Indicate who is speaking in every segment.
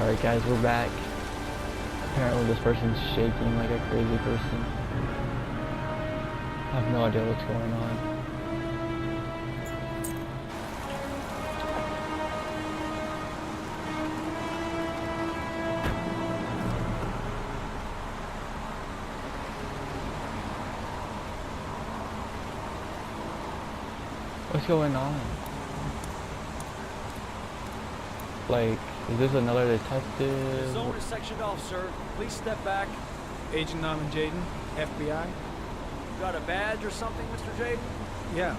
Speaker 1: Alright guys, we're back. Apparently this person's shaking like a crazy person. I have no idea what's going on. What's going on? Like, is this another detective?
Speaker 2: The zone is sectioned off, sir. Please step back.
Speaker 3: Agent Norman Jaden, FBI?
Speaker 2: You got a badge or something, Mr. Jaden?
Speaker 3: Yeah.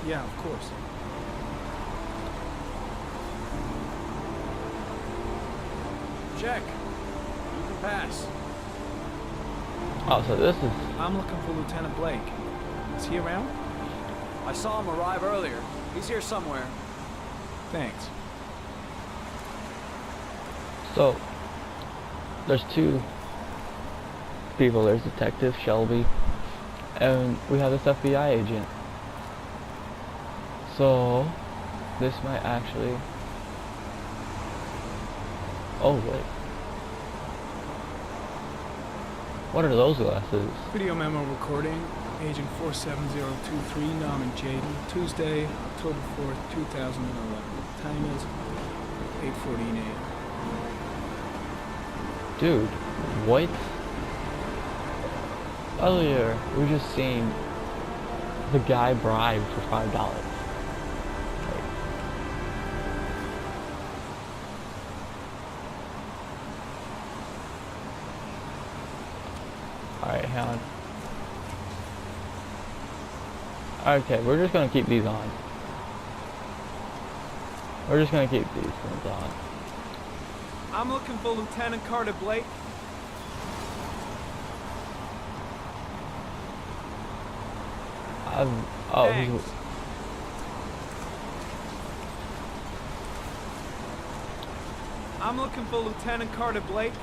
Speaker 3: Yeah, of course.
Speaker 2: Check. You can pass.
Speaker 1: Oh, so this is...
Speaker 3: I'm looking for Lieutenant Blake. Is he around?
Speaker 2: I saw him arrive earlier. He's here somewhere.
Speaker 3: Thanks.
Speaker 1: So, there's two people. There's Detective Shelby, and we have this FBI agent. So, this might actually... Oh, wait. What are those glasses?
Speaker 3: Video memo recording. Agent 47023, Norman Jaden. Tuesday, October 4th, 2011. Time is 8:14 a.m.
Speaker 1: Dude, what? Earlier, we just seen the guy bribed for $5. Alright, hang on. Okay, we're just gonna keep these on. We're just gonna keep these ones on.
Speaker 3: I'm looking for Lieutenant Carter Blake.
Speaker 1: Oh,
Speaker 3: Thanks. I'm looking for Lieutenant Carter Blake.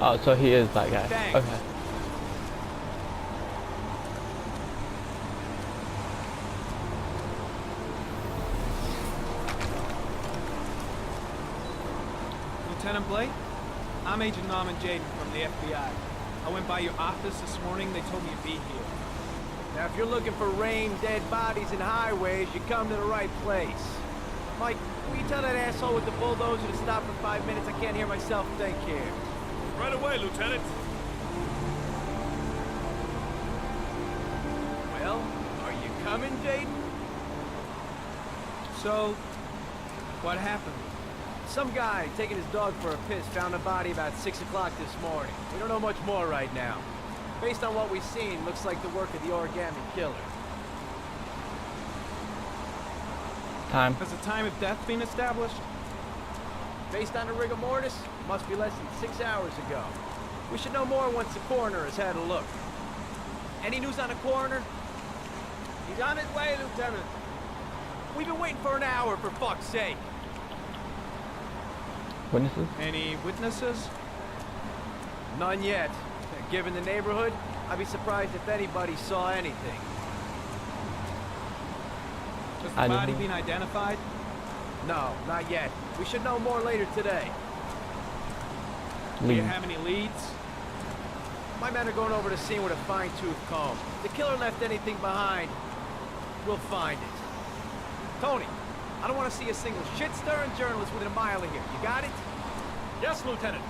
Speaker 1: Oh, so he is that guy.
Speaker 3: Thanks.
Speaker 1: Okay.
Speaker 3: Lieutenant Blake? I'm Agent Norman Jaden from the FBI. I went by your office this morning. They told me to be here.
Speaker 2: Now, if you're looking for rain, dead bodies, and highways, you come to the right place. Mike, will you tell that asshole with the bulldozer to stop for 5 minutes? I can't hear myself think here.
Speaker 4: Right away, Lieutenant.
Speaker 2: Well, are you coming, Jaden?
Speaker 3: So, what happened?
Speaker 2: Some guy taking his dog for a piss found a body about 6 o'clock this morning. We don't know much more right now. Based on what we've seen, looks like the work of the Orgami killer.
Speaker 1: Time.
Speaker 3: Has the time of death been established?
Speaker 2: Based on the rigor mortis, must be less than 6 hours ago. We should know more once the coroner has had a look. Any news on the coroner? He's on his way, Lieutenant. We've been waiting for an hour, for fuck's sake.
Speaker 1: Witnesses?
Speaker 3: Any witnesses?
Speaker 2: None yet. Given the neighborhood, I'd be surprised if anybody saw anything.
Speaker 3: Has
Speaker 1: I
Speaker 3: the
Speaker 1: don't
Speaker 3: body
Speaker 1: know.
Speaker 3: been identified?
Speaker 2: No, not yet. We should know more later today.
Speaker 3: Do you
Speaker 1: Leave.
Speaker 3: have any leads?
Speaker 2: My men are going over the scene with a fine-tooth comb. If the killer left anything behind, we'll find it. Tony, I don't want to see a single shit-stirring journalist within a mile of here. You got it? Yes, Lieutenant.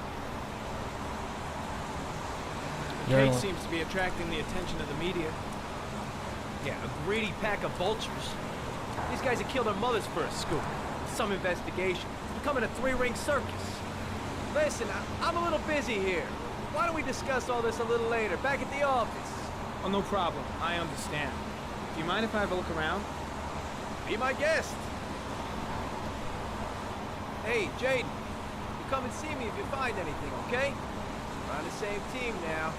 Speaker 3: The case seems to be attracting the attention of the media.
Speaker 2: Yeah, a greedy pack of vultures. These guys have killed their mothers for a scoop. Some investigation. It's becoming a three-ring circus. Listen, I'm a little busy here. Why don't we discuss all this a little later, back at the office?
Speaker 3: Oh, no problem. I understand. Do you mind if I have a look around?
Speaker 2: Be my guest. Hey, Jaden, you come and see me if you find anything, okay? We're on the same team now.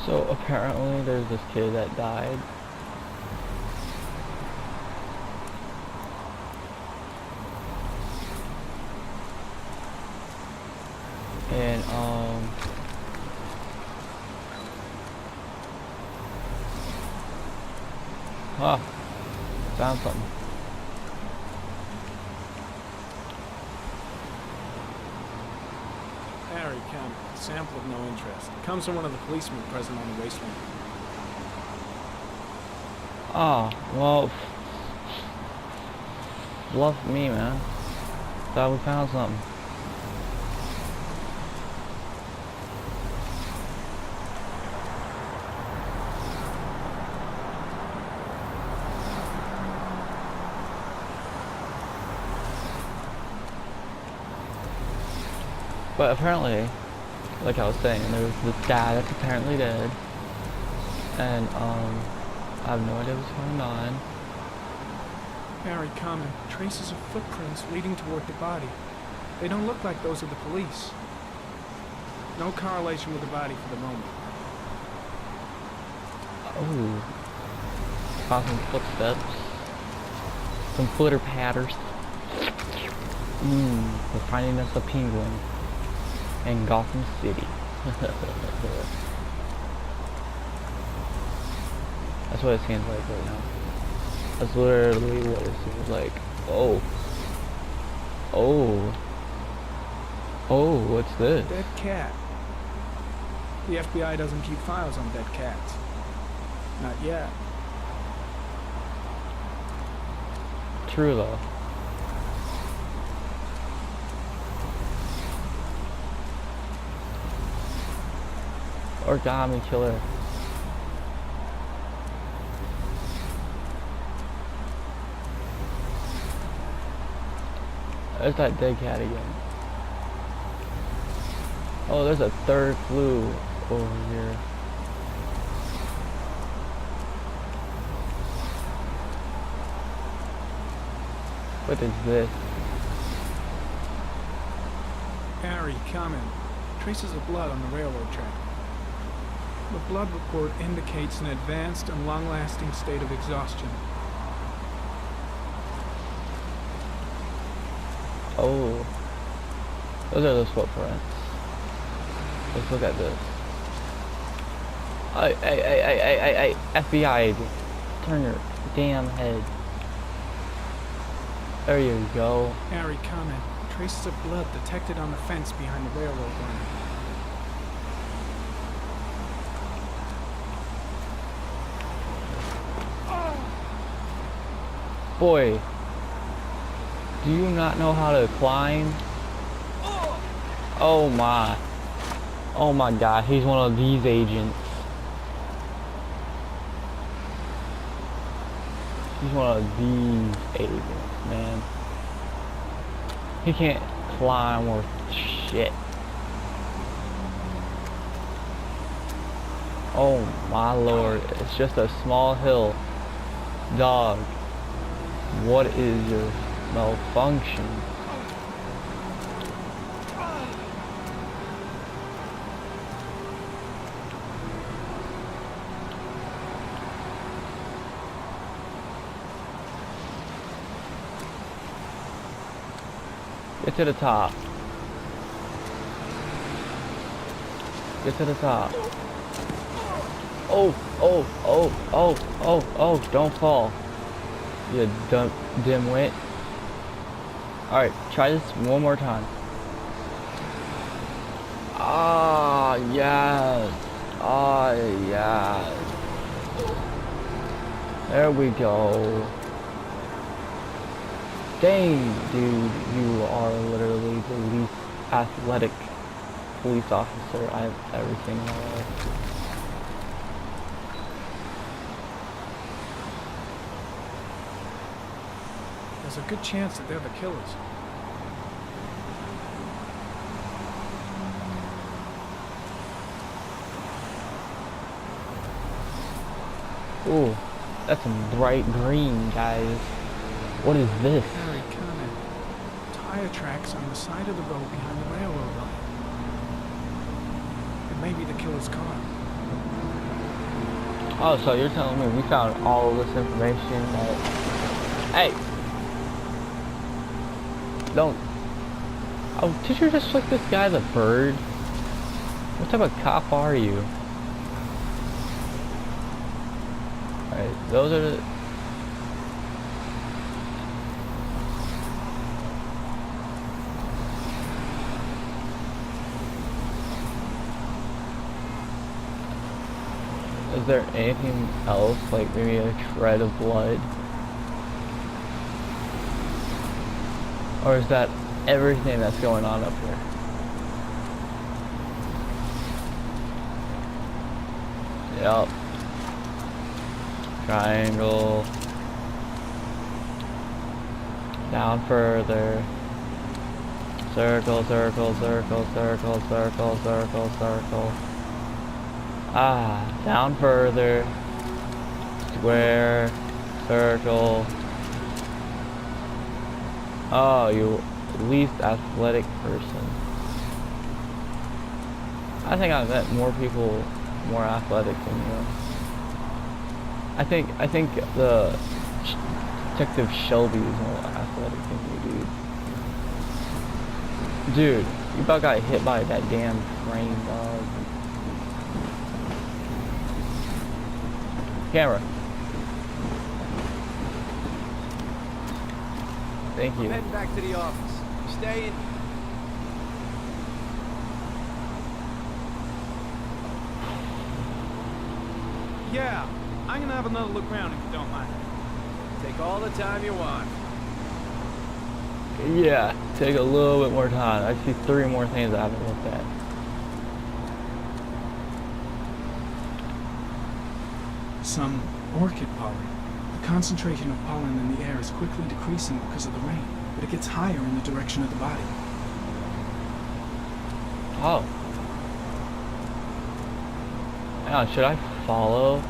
Speaker 1: So apparently there's this kid that died. And found something.
Speaker 3: Harry Cameron, sample of no interest. Comes from one of the policemen present on the wasteland.
Speaker 1: Oh, well, fluff me, man. Thought we found something. But apparently, like I was saying, there was this guy that's apparently dead, and I have no idea what's going on.
Speaker 3: Harry Cameron, traces of footprints leading toward the body. They don't look like those of the police. No correlation with the body for the moment.
Speaker 1: Oh, found some footsteps, some footer patters. We're finding us a penguin in Gotham City. That's what it seems like right now. That's literally what it seems like. Oh. Oh. Oh, what's this?
Speaker 3: Dead cat. The FBI doesn't keep files on dead cats. Not yet.
Speaker 1: True though. Orgami killer. There's that dead cat again. Oh, there's a third flu over here. What is this?
Speaker 3: Harry Cameron, traces of blood on the railroad track. The blood report indicates an advanced and long-lasting state of exhaustion.
Speaker 1: Oh, those are those footprints. Let's look at this. Hey, FBI agent, turn your damn head. There you go.
Speaker 3: Harry Cameron, traces of blood detected on the fence behind the railroad line.
Speaker 1: Boy, do you not know how to climb? Oh my. Oh my god, he's one of these agents. He's one of these agents, man. He can't climb worth shit. Oh my lord, it's just a small hill. Dog, what is your malfunction? Get to the top. Get to the top. Oh, don't fall. You dimwit. Alright, try this one more time. Ah, yes. Ah, yes. There we go. Dang, dude, you are literally the least athletic police officer I've ever seen in my life.
Speaker 3: There's a good chance that they're the killers.
Speaker 1: Ooh, that's some bright green, guys. What is this?
Speaker 3: Harry Cameron, tire tracks on the side of the road behind the railroad line. It may be the killer's car.
Speaker 1: Oh, so you're telling me we found all of this information that... Hey! Don't... Oh, did you just flick this guy the bird? What type of cop are you? Alright, those are the... Is there anything else, like maybe a shred of blood? Or is that everything that's going on up here? Yep. Triangle. Down further. Circle, circle, circle, circle, circle, circle, circle. Ah, down further. Square. Circle. Oh, you least athletic person. I think I met more people more athletic than you. I think the Detective Shelby is more athletic than you, dude. Dude, you about got hit by that damn train, dog. Camera. Thank you.
Speaker 2: I'm heading back to the office. You staying?
Speaker 3: Yeah, I'm gonna have another look around if you don't mind.
Speaker 2: Take all the time you want.
Speaker 1: Yeah, take a little bit more time. I see 3 more things I haven't looked at.
Speaker 3: Some orchid pollen. The concentration of pollen in the air is quickly decreasing because of the rain, but it gets higher in the direction of the body.
Speaker 1: Oh. Now, should I follow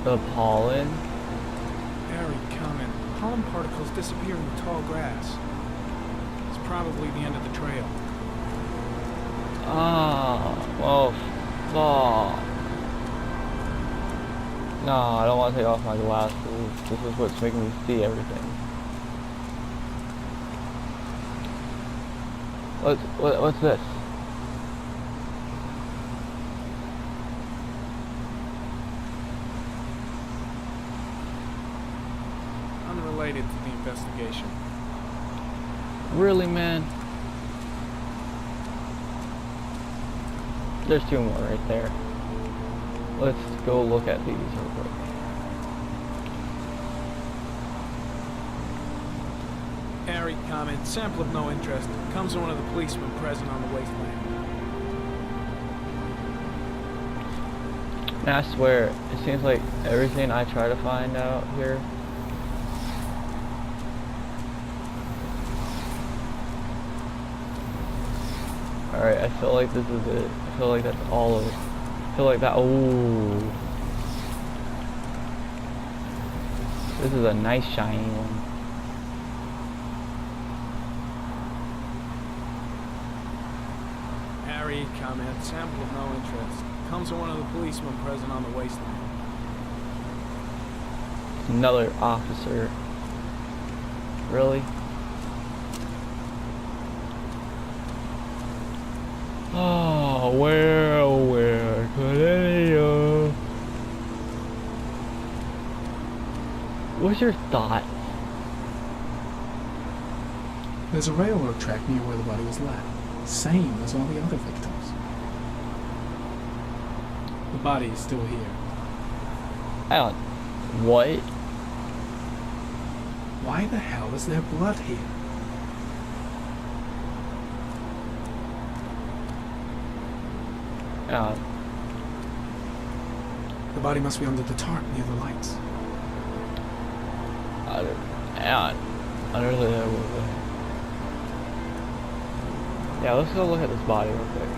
Speaker 1: the pollen?
Speaker 3: Very common. Pollen particles disappear in the tall grass. It's probably the end of the trail.
Speaker 1: Ah, well, fuck. No, I don't want to take off my glasses. This is what's making me see everything. What's this?
Speaker 3: Unrelated to the investigation.
Speaker 1: Really, man? There's 2 more right there. Let's go look at these real quick.
Speaker 3: Airy comment, sample of no interest. Comes from one of the policemen present on the wasteland.
Speaker 1: And I swear, it seems like everything I try to find out here. Alright, I feel like this is it. I feel like that's all of it. I feel like that. Ooh. This is a nice shiny one.
Speaker 3: Airy comment, sample of no interest. Comes from one of the policemen present on the wasteland.
Speaker 1: Another officer. Really? Oh, where could any What's your thought?
Speaker 3: There's a railroad track near where the body was left. Same as all the other victims. The body is still here.
Speaker 1: Hang on. What?
Speaker 3: Why the hell is there blood here?
Speaker 1: Hang on.
Speaker 3: The body must be under the tarp near the lights.
Speaker 1: Hang on. Under the... Yeah, let's go look at this body real quick.